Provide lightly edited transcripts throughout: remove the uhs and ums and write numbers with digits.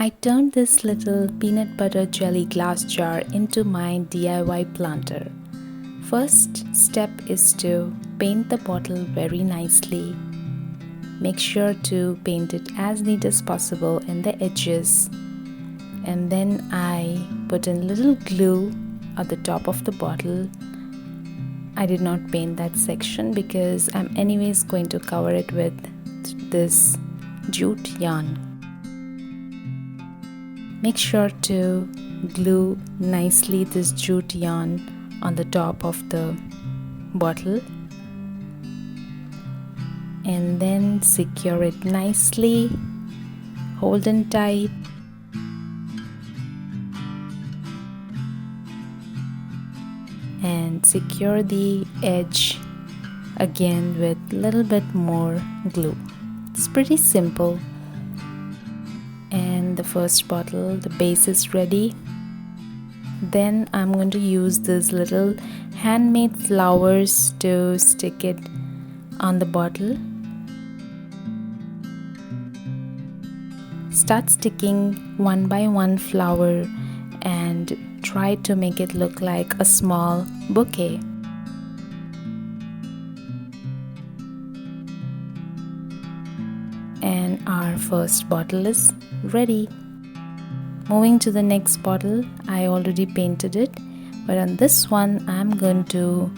I turned this little peanut butter jelly glass jar into my DIY planter. First step is to paint the bottle very nicely. Make sure to paint it as neat as possible in the edges. And then I put in little glue at the top of the bottle. I did not paint that section because I'm anyways going to cover it with this jute yarn. Make sure to glue nicely this jute yarn on the top of the bottle and then secure it nicely, hold it tight. And secure the edge again with a little bit more glue. It's pretty simple. And the first bottle, the base is ready. Then I'm going to use these little handmade flowers to stick it on the bottle. Start sticking one by one flower and try to make it look like a small bouquet. And our first bottle is ready. Moving to the next bottle, I already painted it, but on this one I'm going to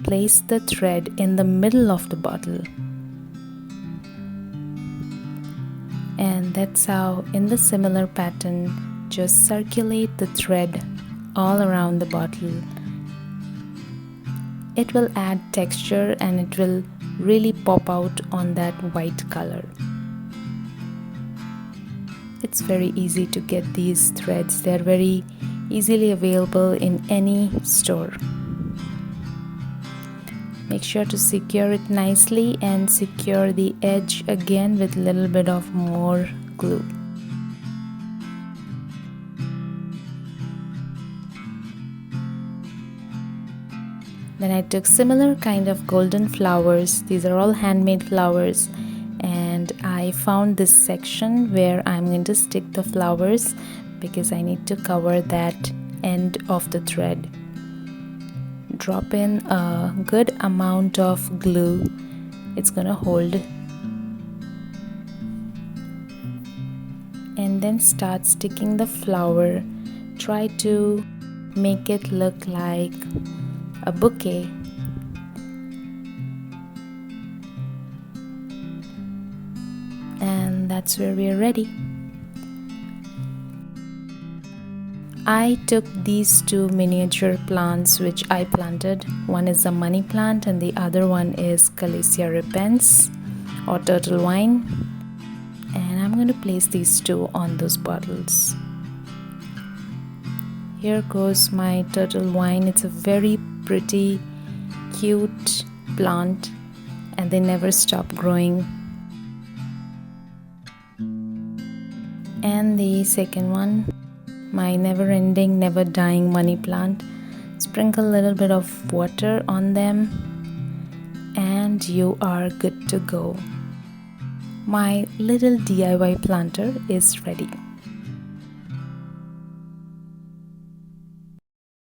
place the thread in the middle of the bottle. And that's how, in the similar pattern, just circulate the thread all around the bottle. It will add texture and it will really pop out on that white color. It's very easy to get these threads. They're very easily available in any store. Make sure to secure it nicely and secure the edge again with a little bit of more glue. Then I took similar kind of golden flowers. These are all handmade flowers. And I found this section where I'm going to stick the flowers because I need to cover that end of the thread. Drop in a good amount of glue. It's going to hold. And then start sticking the flower. Try to make it look like a bouquet. And that's where we are ready. I took these two miniature plants which I planted. One is a money plant and the other one is Calesia repens or turtle wine. And I'm going to place these two on those bottles. Here goes my turtle wine. It's a very pretty, cute plant and they never stop growing. And the second one, my never-ending, never-dying money plant. Sprinkle a little bit of water on them and you are good to go. My little DIY planter is ready.